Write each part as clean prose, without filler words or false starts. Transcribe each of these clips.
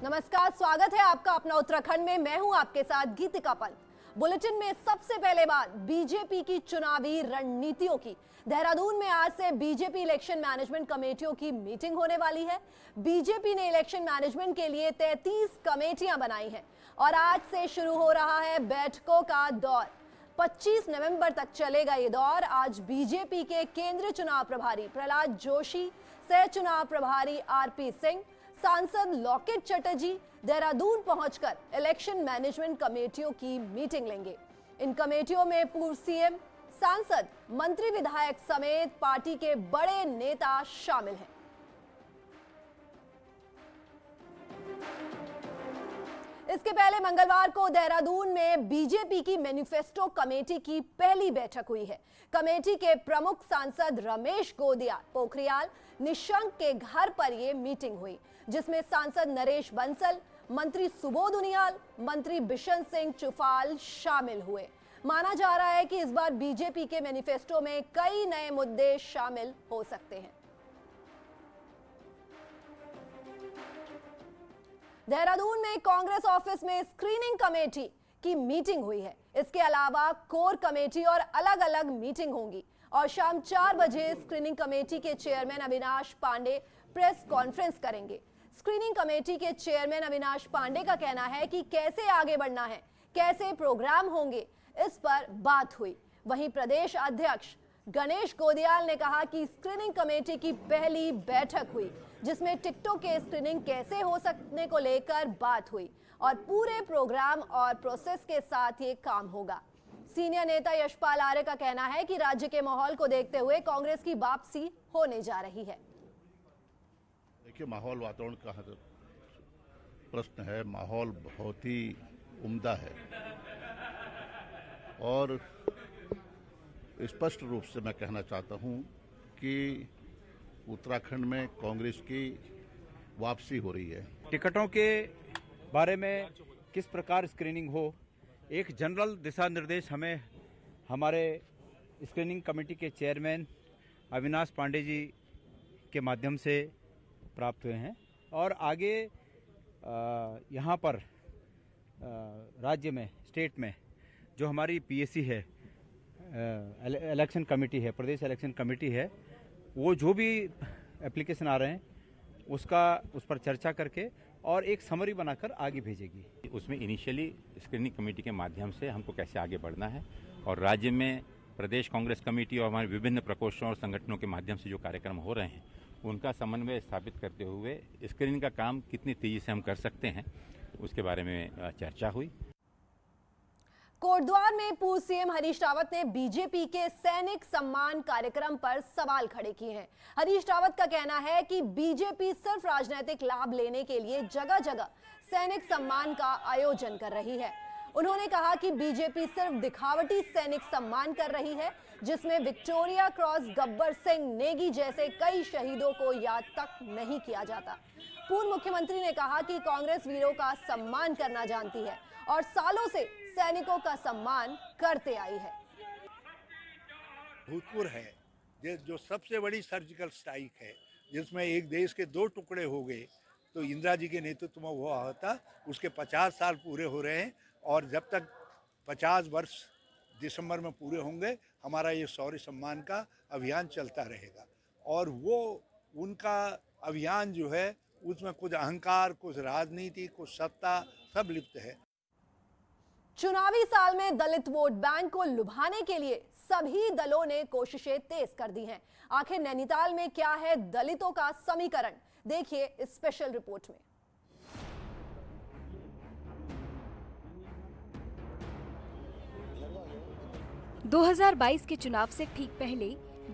नमस्कार, स्वागत है आपका अपना उत्तराखंड में। मैं हूं आपके साथ गीतिका पंत। बुलेटिन में सबसे पहले बात बीजेपी की चुनावी रणनीतियों की। देहरादून में आज से बीजेपी इलेक्शन मैनेजमेंट कमेटियों की मीटिंग होने वाली है। बीजेपी ने इलेक्शन मैनेजमेंट के लिए 33 कमेटियां बनाई हैं और आज से शुरू हो रहा है बैठकों का दौर। 25 नवंबर तक चलेगा ये दौर। आज बीजेपी के केंद्रीय चुनाव प्रभारी प्रहलाद जोशी, सह चुनाव प्रभारी आरपी सिंह, सांसद लॉकेट चटर्जी देहरादून पहुंचकर इलेक्शन मैनेजमेंट कमेटियों की मीटिंग लेंगे। इन कमेटियों में पूर्व सीएम, सांसद, मंत्री, विधायक समेत पार्टी के बड़े नेता शामिल हैं। इसके पहले मंगलवार को देहरादून में बीजेपी की मैनिफेस्टो कमेटी की पहली बैठक हुई है। कमेटी के प्रमुख सांसद रमेश गोदिया पोखरियाल निशंक के घर पर यह मीटिंग हुई, जिसमें सांसद नरेश बंसल, मंत्री सुबोध उनियाल, मंत्री बिशन सिंह चुफाल शामिल हुए। माना जा रहा है कि इस बार बीजेपी के मैनिफेस्टो में कई नए मुद्दे शामिल हो सकते हैं। देहरादून में कांग्रेस ऑफिस में स्क्रीनिंग कमेटी की मीटिंग हुई है। इसके अलावा कोर कमेटी और अलग अलग मीटिंग होंगी और शाम 4 बजे स्क्रीनिंग कमेटी के chairman Avinash Pandey press conference करेंगे। स्क्रीनिंग कमेटी के चेयरमैन अविनाश पांडे का कहना है कि कैसे आगे बढ़ना है, कैसे प्रोग्राम होंगे, इस पर बात हुई। वहीं प्रदेश अध्यक्ष गणेश गोदियाल ने कहा कि स्क्रीनिंग कमेटी की पहली बैठक हुई, जिसमें टिकटों के स्क्रीनिंग कैसे हो सकने को लेकर बात हुई और पूरे प्रोग्राम और प्रोसेस के साथ ये काम होगा। सीनियर नेता यशपाल आर्य का कहना है कि राज्य के माहौल को देखते हुए कांग्रेस की वापसी होने जा रही है। देखिए, माहौल वातावरण का प्रश्न है। माहौल बहुत ही उम्दा है और स्पष्ट रूप से मैं कहना चाहता हूं कि उत्तराखंड में कांग्रेस की वापसी हो रही है। टिकटों के बारे में किस प्रकार स्क्रीनिंग हो, एक जनरल दिशा निर्देश हमें हमारे स्क्रीनिंग कमेटी के चेयरमैन अविनाश पांडे जी के माध्यम से प्राप्त हुए हैं और आगे यहाँ पर राज्य में, स्टेट में जो हमारी पीएससी है, इलेक्शन कमेटी है, प्रदेश इलेक्शन कमेटी है, वो जो भी एप्लीकेशन आ रहे हैं उस पर चर्चा करके और एक समरी बनाकर आगे भेजेगी। उसमें इनिशियली स्क्रीनिंग कमेटी के माध्यम से हमको कैसे आगे बढ़ना है और राज्य में प्रदेश कांग्रेस कमेटी और हमारे विभिन्न प्रकोष्ठों और संगठनों के माध्यम से जो कार्यक्रम हो रहे हैं उनका समन्वय स्थापित करते हुए स्क्रीनिंग का काम कितनी तेजी से हम कर सकते हैं उसके बारे में चर्चा हुई। कोटद्वार में पूर्व सीएम हरीश रावत ने बीजेपी के सैनिक सम्मान कार्यक्रम पर सवाल खड़े किए हैं। हरीश रावत का कहना है कि बीजेपी सिर्फ राजनीतिक लाभ लेने के लिए जगह जगह सैनिक सम्मान का आयोजन कर रही है। उन्होंने कहा कि बीजेपी सिर्फ दिखावटी सैनिक सम्मान कर रही है, जिसमें विक्टोरिया क्रॉस, गब्बर सिंह नेगी जैसे कई शहीदों को याद तक नहीं किया जाता। पूर्व मुख्यमंत्री ने कहा कि कांग्रेस वीरों का सम्मान करना जानती है और सालों से सैनिकों का सम्मान करते आई है। भूतपूर्व है जो सबसे बड़ी सर्जिकल स्ट्राइक है, जिसमें एक देश के 2 टुकड़े हो गए, तो इंदिरा जी के नेतृत्व में हुआ होता। उसके 50 साल पूरे हो रहे हैं और जब तक 50 वर्ष दिसंबर में पूरे होंगे हमारा ये शौर्य सम्मान का अभियान चलता रहेगा। और वो उनका अभियान जो है उसमें कुछ अहंकार, कुछ राजनीति, कुछ सत्ता सब लिप्त है। चुनावी साल में दलित वोट बैंक को लुभाने के लिए सभी दलों ने कोशिशें तेज कर दी हैं। आखिर नैनीताल में क्या है दलितों का समीकरण, देखिए इस स्पेशल रिपोर्ट में। – 2022 के चुनाव से ठीक पहले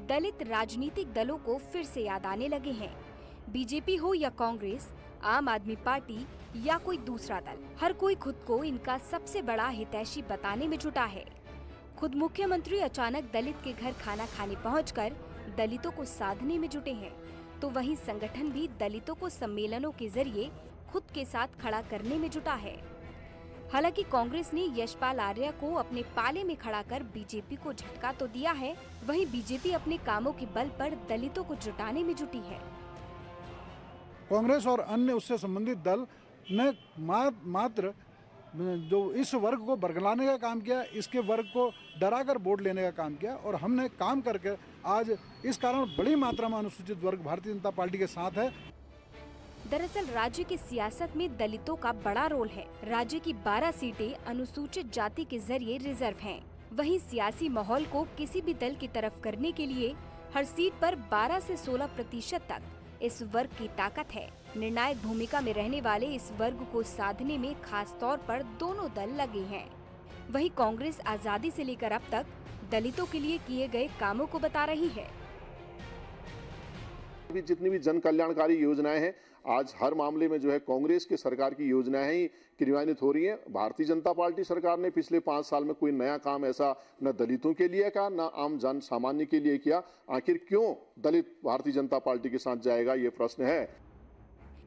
दलित राजनीतिक दलों को फिर से याद आने लगे हैं। बीजेपी हो या कांग्रेस, आम आदमी पार्टी या कोई दूसरा दल, हर कोई खुद को इनका सबसे बड़ा हितैषी बताने में जुटा है। खुद मुख्यमंत्री अचानक दलित के घर खाना खाने पहुंचकर दलितों को साधने में जुटे हैं, तो वहीं संगठन भी दलितों को सम्मेलनों के जरिए खुद के साथ खड़ा करने में जुटा है। हालांकि कांग्रेस ने यशपाल आर्य को अपने पाले में खड़ा कर बीजेपी को झटका तो दिया है, वहीं बीजेपी अपने कामों के बल पर दलितों को जुटाने में जुटी है। कांग्रेस और अन्य उससे संबंधित दल ने मात्र जो इस वर्ग को बरगलाने का काम किया, इसके वर्ग को डराकर वोट लेने का काम किया। और हमने काम करके आज इस कारण बड़ी मात्रा में अनुसूचित वर्ग भारतीय जनता पार्टी के साथ है। दरअसल राज्य की सियासत में दलितों का बड़ा रोल है। राज्य की 12 सीटें अनुसूचित जाति के जरिए रिजर्व हैं। वहीं सियासी माहौल को किसी भी दल की तरफ करने के लिए हर सीट पर 12 से 16% तक इस वर्ग की ताकत है। निर्णायक भूमिका में रहने वाले इस वर्ग को साधने में खास तौर पर दोनों दल लगे हैं। वहीं कांग्रेस आजादी से लेकर अब तक दलितों के लिए किए गए कामों को बता रही है। जितनी भी जन कल्याणकारी योजनाएं हैं, आज हर मामले में जो है कांग्रेस की सरकार की योजनाएं ही क्रियान्वित हो रही हैं। भारतीय जनता पार्टी सरकार ने पिछले 5 साल में कोई नया काम ऐसा न दलितों के लिए किया, न आम जन सामान्य के लिए किया। आखिर क्यों दलित भारतीय जनता पार्टी के साथ जाएगा, ये प्रश्न है।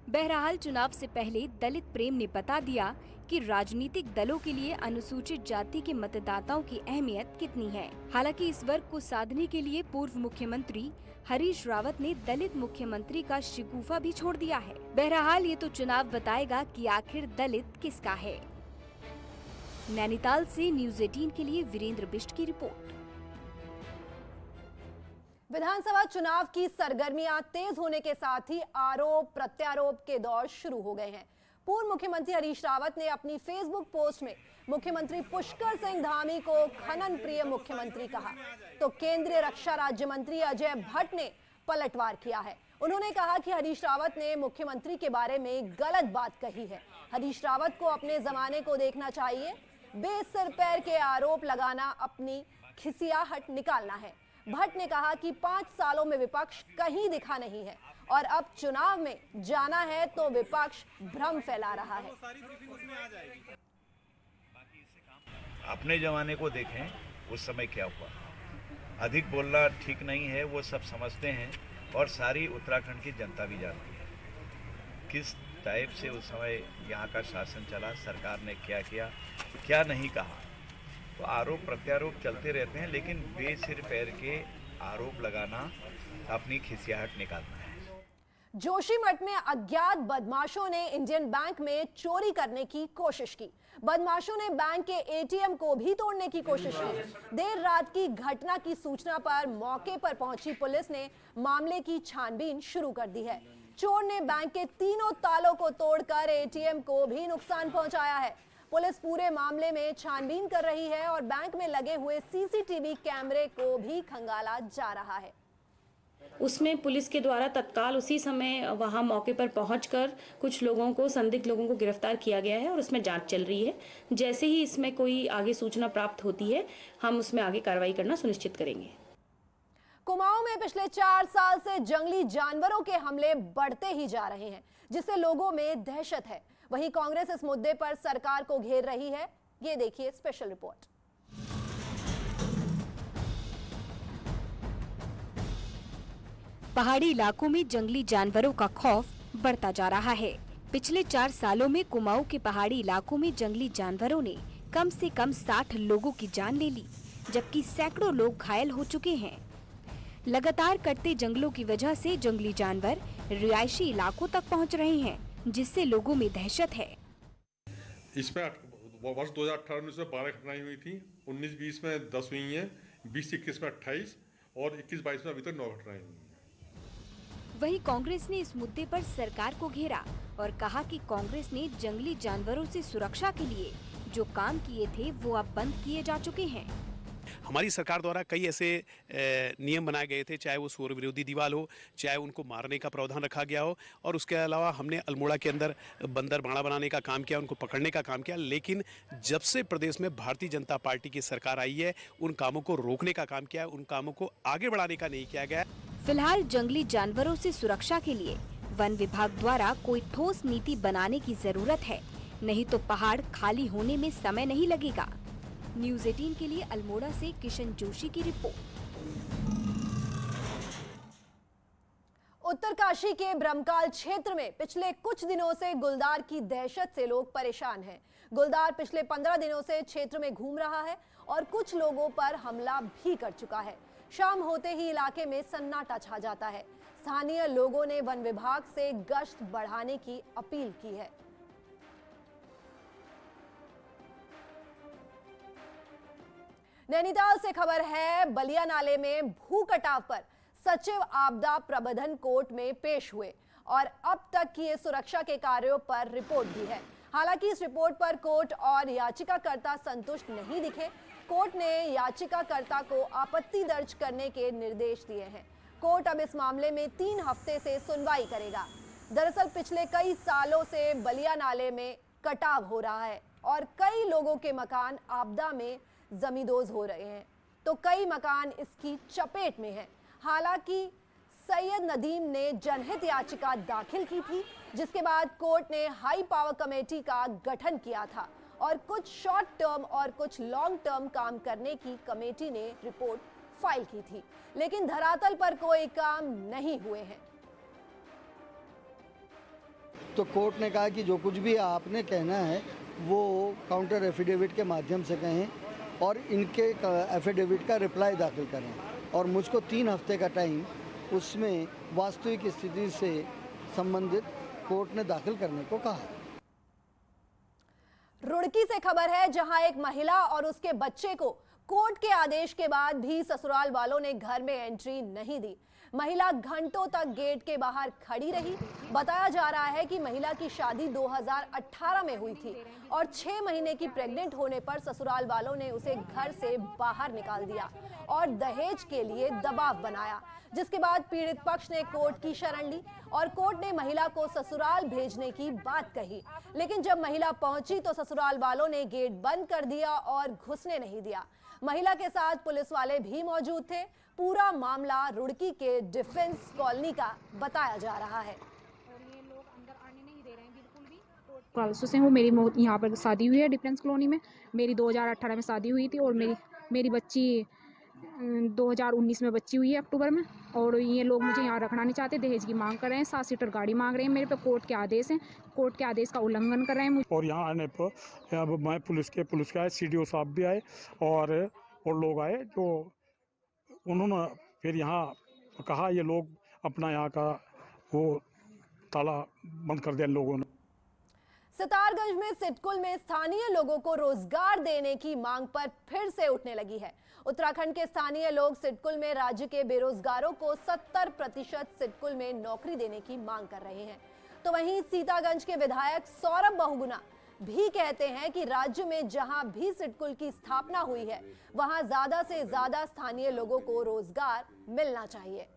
बहरहाल चुनाव से पहले दलित प्रेम ने बता दिया कि राजनीतिक दलों के लिए अनुसूचित जाति के मतदाताओं की अहमियत कितनी है। हालांकि इस वर्ग को साधने के लिए पूर्व मुख्यमंत्री हरीश रावत ने दलित मुख्यमंत्री का शिगुफा भी छोड़ दिया है। बहरहाल ये तो चुनाव बताएगा कि आखिर दलित किसका है। नैनीताल से न्यूज़ 18 के लिए वीरेंद्र बिष्ट की रिपोर्ट। विधानसभा चुनाव की सरगर्मियां तेज होने के साथ ही आरोप प्रत्यारोप के दौर शुरू हो गए हैं। पूर्व मुख्यमंत्री हरीश रावत ने अपनी फेसबुक पोस्ट में मुख्यमंत्री पुष्कर सिंह धामी को खनन प्रिय मुख्यमंत्री कहा, तो केंद्रीय रक्षा राज्य मंत्री अजय भट्ट ने पलटवार किया है। उन्होंने कहा कि हरीश रावत ने मुख्यमंत्री के बारे में गलत बात कही है। हरीश रावत को अपने जमाने को देखना चाहिए। बेसिर पैर के आरोप लगाना अपनी खिसियाहट निकालना है। भट्ट ने कहा कि 5 सालों में विपक्ष कहीं दिखा नहीं है और अब चुनाव में जाना है तो विपक्ष भ्रम फैला रहा है। अपने जमाने को देखें, उस समय क्या हुआ। अधिक बोलना ठीक नहीं है, वो सब समझते हैं और सारी उत्तराखंड की जनता भी जानती है किस टाइप से उस समय यहाँ का शासन चला, सरकार ने क्या किया, क्या नहीं कहा। तो आरोप प्रत्यारोप चलते रहते हैं, लेकिन बेसिर पैर के आरोप लगाना अपनी खिसियाहट निकालना है। जोशीमठ में अज्ञात बदमाशों ने इंडियन बैंक में चोरी करने की कोशिश की। बदमाशों ने बैंक के एटीएम को भी तोड़ने की कोशिश की। देर रात की घटना की सूचना पर मौके पर पहुंची पुलिस ने मामले की छानबीन शुरू कर दी है। चोर ने बैंक के तीनों तालों को तोड़कर एटीएम को भी नुकसान पहुंचाया है। पुलिस पूरे मामले में छानबीन कर रही है और बैंक में लगे हुए सीसीटीवी कैमरे को भी खंगाला जा रहा है। उसमें पुलिस के द्वारा तत्काल उसी समय वहां मौके पर पहुंचकर कुछ लोगों को, संदिग्ध लोगों को गिरफ्तार किया गया है और उसमें जांच चल रही है। जैसे ही इसमें कोई आगे सूचना प्राप्त होती है, हम उसमें आगे कार्रवाई करना सुनिश्चित करेंगे। कुमाऊं में पिछले 4 साल से जंगली जानवरों के हमले बढ़ते ही जा रहे हैं, जिससे लोगों में दहशत है। वहीं कांग्रेस इस मुद्दे पर सरकार को घेर रही है। ये देखिए स्पेशल रिपोर्ट। पहाड़ी इलाकों में जंगली जानवरों का खौफ बढ़ता जा रहा है। पिछले 4 सालों में कुमाऊं के पहाड़ी इलाकों में जंगली जानवरों ने कम से कम 60 लोगों की जान ले ली, जबकि सैकड़ों लोग घायल हो चुके हैं। लगातार कटते जंगलों की वजह से जंगली जानवर रिहायशी इलाकों तक पहुंच रहे हैं, जिससे लोगों में दहशत है। इसमें वर्ष 2018-19 में 12 घटनाएं हुई थी, 19-20 में 10 हुई हैं, 20-21 में 28 और 21-22 में अभी तक 9 घटनाएं हुई हैं। वहीं कांग्रेस ने इस मुद्दे पर सरकार को घेरा और कहा कि कांग्रेस ने जंगली जानवरों से सुरक्षा के लिए जो काम किए थे वो अब बंद किए जा चुके हैं। हमारी सरकार द्वारा कई ऐसे नियम बनाए गए थे, चाहे वो सूर विरोधी दीवार हो, चाहे उनको मारने का प्रावधान रखा गया हो, और उसके अलावा हमने अल्मोड़ा के अंदर बंदर बाड़ा बनाने का काम किया, उनको पकड़ने का काम किया। लेकिन जब से प्रदेश में भारतीय जनता पार्टी की सरकार आई है, उन कामों को रोकने का काम किया, उन कामों को आगे बढ़ाने का नहीं किया गया। फिलहाल जंगली जानवरों से सुरक्षा के लिए वन विभाग द्वारा कोई ठोस नीति बनाने की जरूरत है, नहीं तो पहाड़ खाली होने में समय नहीं लगेगा। न्यूज़ 18 के लिए अल्मोड़ा से किशन जोशी की रिपोर्ट। उत्तरकाशी के ब्रह्मकाल क्षेत्र में पिछले कुछ दिनों से गुलदार की दहशत से लोग परेशान हैं। गुलदार पिछले 15 दिनों से क्षेत्र में घूम रहा है और कुछ लोगों पर हमला भी कर चुका है। शाम होते ही इलाके में सन्नाटा छा जाता है। स्थानीय लोगों ने वन विभाग से गश्त बढ़ाने की अपील की है। नैनीताल से खबर है, बलिया नाले में भू कटाव पर सचिव आपदा प्रबंधन कोर्ट में पेश हुए और अब तक किए सुरक्षा के कार्यों पर रिपोर्ट दी है। हालांकि इस रिपोर्ट पर कोर्ट और याचिकाकर्ता संतुष्ट नहीं दिखे। कोर्ट ने याचिकाकर्ता को आपत्ति दर्ज करने के निर्देश दिए हैं। कोर्ट अब इस मामले में 3 हफ्ते से सुनवाई करेगा। दरअसल पिछले कई सालों से बलिया नाले में कटाव हो रहा है और कई लोगों के मकान आपदा में जमींदोज हो रहे हैं, तो कई मकान इसकी चपेट में हैं। हालांकि सैयद नदीम ने जनहित याचिका दाखिल की थी, जिसके बाद कोर्ट ने हाई पावर कमेटी का गठन किया था और कुछ शॉर्ट टर्म और कुछ लॉन्ग टर्म काम करने की कमेटी ने रिपोर्ट फाइल की थी, लेकिन धरातल पर कोई काम नहीं हुए हैं। तो कोर्ट ने कहा कि जो कुछ भी आपने कहना है वो काउंटर एफिडेविट के माध्यम से कहें और इनके एफिडेविट का रिप्लाई दाखिल करें और मुझको 3 हफ्ते का टाइम उसमें वास्तविक स्थिति से संबंधित कोर्ट ने दाखिल करने को कहा है। रुड़की से खबर है, जहां एक महिला और उसके बच्चे को कोर्ट के आदेश के बाद भी ससुराल वालों ने घर में एंट्री नहीं दी। महिला घंटों तक गेट के बाहर खड़ी रही। बताया जा रहा है कि महिला की शादी 2018 में हुई थी और 6 महीने की प्रेग्नेंट होने पर ससुराल वालों ने उसे घर से बाहर निकाल दिया और दहेज के लिए दबाव बनाया, जिसके बाद पीड़ित पक्ष ने कोर्ट की शरण ली और कोर्ट ने महिला को ससुराल भेजने की बात कही। लेकिन जब महिला पहुंची तो ससुराल वालों ने गेट बंद कर दिया और घुसने नहीं दिया। महिला के साथ पुलिस वाले भी मौजूद थे। पूरा मामला रुड़की के डिफेंस कॉलोनी का बताया जा रहा है। परसों से वो मेरी यहाँ पर शादी हुई है डिफेंस कॉलोनी में। मेरी 2018 में शादी हुई थी और मेरी बच्ची 2019 में बच्ची हुई है अक्टूबर में। और ये लोग मुझे यहाँ रखना नहीं चाहते, दहेज की मांग कर रहे हैं, 7 सीटर गाड़ी मांग रहे हैं मेरे पे। कोर्ट के आदेश हैं, कोर्ट के आदेश का उल्लंघन कर रहे हैं। और यहाँ आने पर अब मैं पुलिस के आए, CDO साहब भी आए और लोग आए, जो उन्होंने फिर यहाँ कहा ये लोग अपना यहाँ का वो ताला बंद कर दिया लोगों ने। सितारगंज में सिडकुल में स्थानीय लोगों को रोजगार देने की मांग पर फिर से उठने लगी है। उत्तराखंड के स्थानीय लोग सिडकुल में राज्य के बेरोजगारों को 70% सिडकुल में नौकरी देने की मांग कर रहे हैं। तो वहीं सीतागंज के विधायक सौरभ बहुगुणा भी कहते हैं कि राज्य में जहां भी सिडकुल की स्थापना हुई है, वहां ज्यादा से ज्यादा स्थानीय लोगों को रोजगार मिलना चाहिए।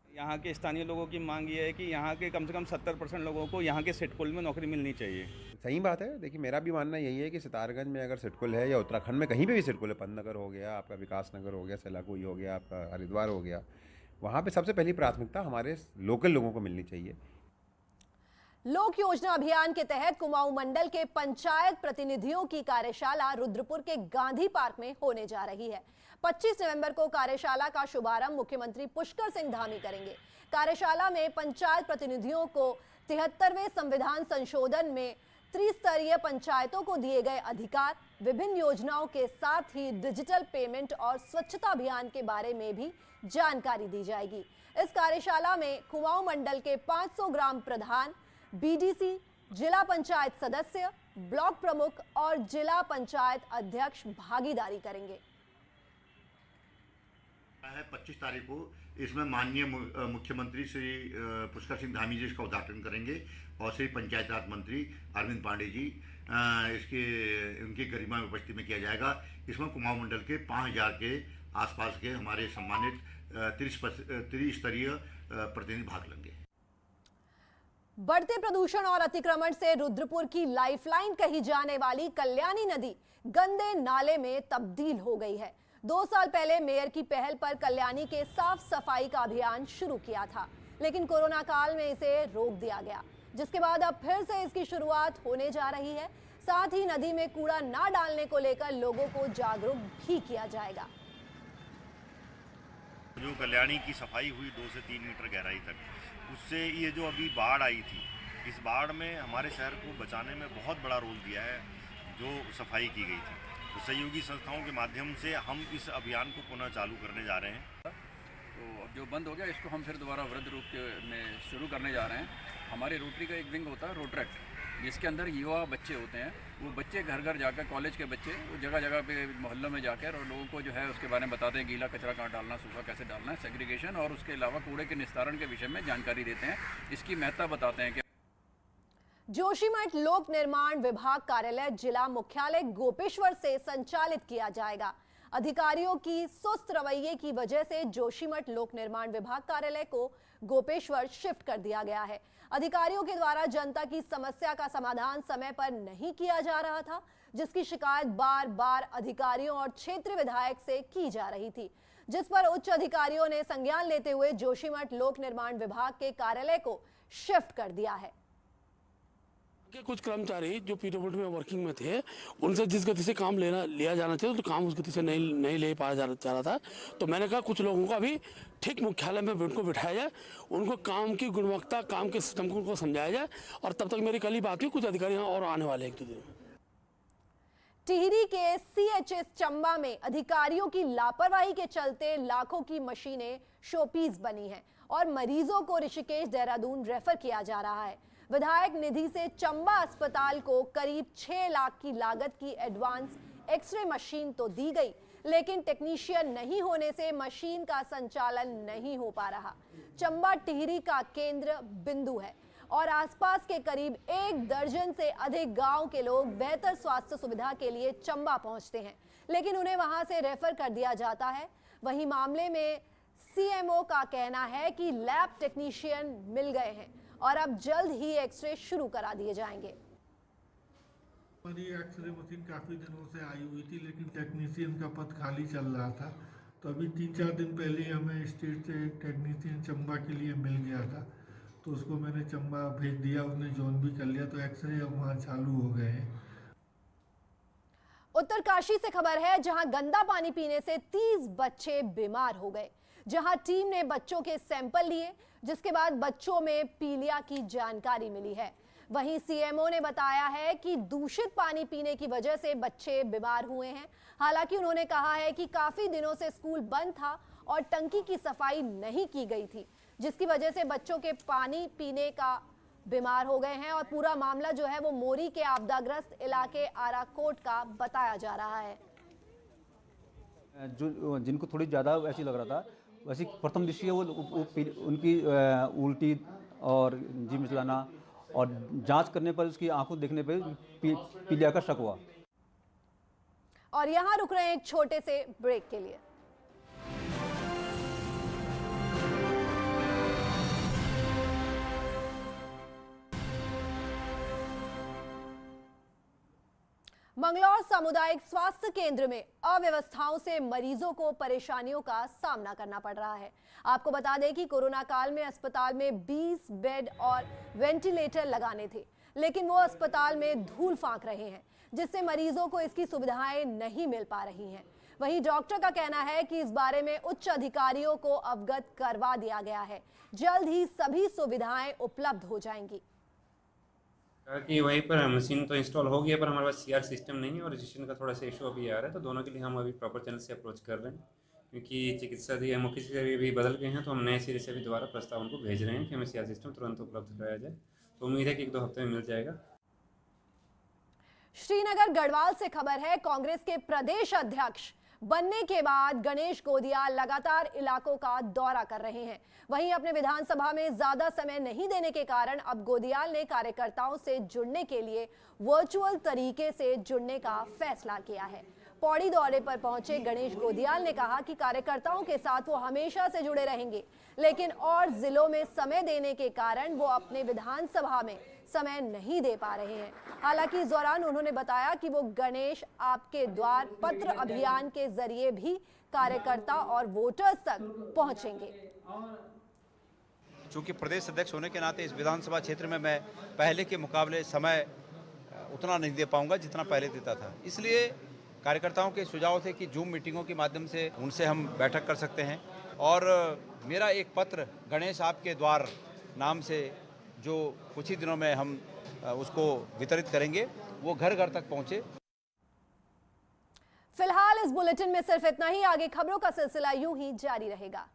यहाँ के स्थानीय लोगों की मांग ये है कि यहाँ के कम से कम 70% लोगों को यहाँ के सिडकुल में नौकरी मिलनी चाहिए। सही बात है। देखिए, मेरा भी मानना यही है कि सितारगंज में अगर सिडकुल है या उत्तराखंड में कहीं पे भी सिडकुल है, पंतनगर हो गया, आपका विकास नगर हो गया, सेलाकुई हो गया, आपका हरिद्वार हो गया, वहाँ पे सबसे पहली प्राथमिकता हमारे लोकल लोगों को मिलनी चाहिए। लोक योजना अभियान के तहत कुमाऊं मंडल के पंचायत प्रतिनिधियों की कार्यशाला रुद्रपुर के गांधी पार्क में होने जा रही है। 25 नवंबर को कार्यशाला का शुभारंभ मुख्यमंत्री पुष्कर सिंह धामी करेंगे। कार्यशाला में पंचायत प्रतिनिधियों को 73वें संविधान संशोधन में त्रिस्तरीय पंचायतों को दिए गए अधिकार, विभिन्न योजनाओं के साथ ही डिजिटल पेमेंट और स्वच्छता अभियान के बारे में भी जानकारी दी जाएगी। इस कार्यशाला में कुमाऊं मंडल के 500 ग्राम प्रधान, BDC, जिला पंचायत सदस्य, ब्लॉक प्रमुख और जिला पंचायत अध्यक्ष भागीदारी करेंगे। 25 तारीख को इसमें माननीय मुख्यमंत्री श्री पुष्कर सिंह धामी जी इसका उद्घाटन करेंगे और श्री पंचायत राज मंत्री अरविंद पांडे जी उनकी गरिमा में उपस्थिति में किया जाएगा। इसमें कुमाऊं मंडल के 5000 के आसपास के हमारे सम्मानित त्रिस्तरीय प्रतिनिधि भाग लेंगे। बढ़ते प्रदूषण और अतिक्रमण से रुद्रपुर की लाइफलाइन कही जाने वाली कल्याणी नदी गंदे नाले में तब्दील हो गई है। 2 साल पहले मेयर की पहल पर कल्याणी के साफ सफाई का अभियान शुरू किया था, लेकिन कोरोना काल में इसे रोक दिया गया, जिसके बाद अब फिर से इसकी शुरुआत होने जा रही है। साथ ही नदी में कूड़ा ना डालने को लेकर लोगों को जागरूक भी किया जाएगा। जो कल्याणी की सफाई हुई 2 से 3 मीटर गहराई तक, उससे ये जो अभी बाढ़ आई थी, इस बाढ़ में हमारे शहर को बचाने में बहुत बड़ा रोल दिया है जो सफाई की गई थी। तो सहयोगी संस्थाओं के माध्यम से हम इस अभियान को पुनः चालू करने जा रहे हैं। तो अब जो बंद हो गया इसको हम फिर दोबारा वृद्ध रूप में शुरू करने जा रहे हैं। हमारे रोटरी का एक विंग होता है रोटरेक्ट, जिसके अंदर युवा बच्चे होते हैं। वो बच्चे घर घर जाकर, कॉलेज के बच्चे वो जगह जगह पे मोहल्लों में जाकर और लोगों को जो है उसके बारे में बताते हैं, गीला कचरा कहाँ डालना, सूखा कैसे डालना है, सेग्रीगेशन, और उसके अलावा कूड़े के निस्तारण के विषय में जानकारी देते हैं। इसकी महत्ता बताते हैं कि जोशीमठ लोक निर्माण विभाग कार्यालय जिला मुख्यालय गोपेश्वर से संचालित किया जाएगा। अधिकारियों की सुस्त रवैये की वजह से जोशीमठ लोक निर्माण विभाग कार्यालय को गोपेश्वर शिफ्ट कर दिया गया है। अधिकारियों के द्वारा जनता की समस्या का समाधान समय पर नहीं किया जा रहा था, जिसकी शिकायत बार बार अधिकारियों और क्षेत्रीय विधायक से की जा रही थी, जिस पर उच्च अधिकारियों ने संज्ञान लेते हुए जोशीमठ लोक निर्माण विभाग के कार्यालय को शिफ्ट कर दिया है। कुछ कर्मचारी जो पीडब्ल्यूडी में वर्किंग में थे, उनसे जिस गति से काम लिया जाना चाहिए तो काम उस गति से नहीं ले पाया जा रहा था। तो मैंने कहा कुछ लोगों को अभी ठीक मुख्यालय में उनको बिठाया जाए, उनको काम की गुणवत्ता, काम के सिस्टम को उनको समझाया जाए। और तब तक मेरी कल ही बात हुई, कुछ अधिकारी यहाँ और आने वाले हैं 1-2 दिन। टिहरी के सीएचएस चंबा में अधिकारियों की लापरवाही के चलते लाखों की मशीनें शोपीस बनी हैं और मरीजों को ऋषिकेश, देहरादून रेफर किया जा रहा है। विधायक निधि से चंबा अस्पताल को करीब 6 लाख की लागत की एडवांस एक्सरे मशीन तो दी गई, लेकिन टेक्नीशियन नहीं होने से मशीन का संचालन नहीं हो पा रहा। चंबा टिहरी का केंद्र बिंदु है और आसपास के करीब 1 दर्जन से अधिक गांव के लोग बेहतर स्वास्थ्य सुविधा के लिए चंबा पहुंचते हैं, लेकिन उन्हें वहां से रेफर कर दिया जाता है। वहीं मामले में सीएमओ का कहना है कि लैब टेक्नीशियन मिल गए हैं और अब जल्द ही एक्सरे शुरू करा दिए जाएंगे। हमारी एक्सरे मशीन काफ़ी दिनों से आई हुई थी, लेकिन टेक्नीशियन का पद खाली चल रहा था। तो अभी 3-4 दिन पहले हमें स्टेट से टैक्नीशियन चंबा के लिए मिल गया था, तो उसको मैंने चंबा भेज दिया, उसने ज्वाइन भी कर लिया, तो एक्सरे अब वहाँ चालू हो गए हैं। उत्तरकाशी से खबर है, जहां गंदा पानी पीने से 30 बच्चे बीमार हो गए, जहां टीम ने बच्चों के सैंपल लिए, जिसके बाद बच्चों में पीलिया की जानकारी मिली है। वहीं सीएमओ ने बताया है कि दूषित पानी पीने की वजह से बच्चे बीमार हुए हैं। हालांकि उन्होंने कहा है कि काफी दिनों से स्कूल बंद था और टंकी की सफाई नहीं की गई थी, जिसकी वजह से बच्चों के पानी पीने का बीमार हो गए हैं और पूरा मामला जो है वो मोरी के आपदाग्रस्त इलाके आराकोट का बताया जा रहा है। जो जिनको थोड़ी ज़्यादा ऐसी लग रहा था, वैसी प्रथम दृष्टि वो उनकी उल्टी और जी मिचलाना और जांच करने पर उसकी आंखों देखने पर पीलिया का शक हुआ। और यहां रुक रहे हैं एक छोटे से ब्रेक के लिए। मंगलौर सामुदायिक स्वास्थ्य केंद्र में अव्यवस्थाओं से मरीजों को परेशानियों का सामना करना पड़ रहा है। आपको बता दें कि कोरोना काल में अस्पताल में 20 बेड और वेंटिलेटर लगाने थे, लेकिन वो अस्पताल में धूल फांक रहे हैं, जिससे मरीजों को इसकी सुविधाएं नहीं मिल पा रही हैं। वहीं डॉक्टर का कहना है कि इस बारे में उच्च अधिकारियों को अवगत करवा दिया गया है, जल्द ही सभी सुविधाएं उपलब्ध हो जाएंगी। कि वहीं पर मशीन तो इंस्टॉल हो गया, पर हमारे पास सीआर सिस्टम नहीं है और रजिस्ट्रेशन का थोड़ा सा इशू अभी आ रहा है, तो दोनों के लिए हम अभी प्रॉपर चैनल से अप्रोच कर रहे हैं, क्योंकि चिकित्सा मुख्य से भी बदल गए हैं, तो हम नए सिरे से भी दोबारा प्रस्ताव उनको भेज रहे हैं कि हमें सीआर सिस्टम तुरंत उपलब्ध कराया जाए। तो उम्मीद है कि 1-2 हफ्ते में मिल जाएगा। श्रीनगर गढ़वाल से खबर है, कांग्रेस के प्रदेश अध्यक्ष बनने के बाद गणेश गोदियाल लगातार इलाकों का दौरा कर रहे हैं। वहीं अपने विधानसभा में ज्यादा समय नहीं देने के कारण अब गोदियाल ने कार्यकर्ताओं से जुड़ने के लिए वर्चुअल तरीके से जुड़ने का फैसला किया है। पौड़ी दौरे पर पहुंचे गणेश गोदियाल ने कहा कि कार्यकर्ताओं के साथ वो हमेशा से जुड़े रहेंगे, लेकिन और जिलों में समय देने के कारण वो अपने विधानसभा में समय नहीं दे पा रहे हैं। हालांकि इस दौरान उन्होंने बताया कि वो गणेश आपके द्वार पत्र अभियान के जरिए भी कार्यकर्ता और वोटर्स तक पहुंचेंगे। चूंकि प्रदेश अध्यक्ष होने के नाते इस विधानसभा क्षेत्र में मैं पहले के मुकाबले समय उतना नहीं दे पाऊंगा जितना पहले देता था, इसलिए कार्यकर्ताओं के सुझाव थे कि जूम मीटिंगों के माध्यम से उनसे हम बैठक कर सकते हैं। और मेरा एक पत्र गणेश आपके द्वार नाम से जो कुछ ही दिनों में हम उसको वितरित करेंगे, वो घर घर तक पहुंचे। फिलहाल इस बुलेटिन में सिर्फ इतना ही। आगे खबरों का सिलसिला यूं ही जारी रहेगा।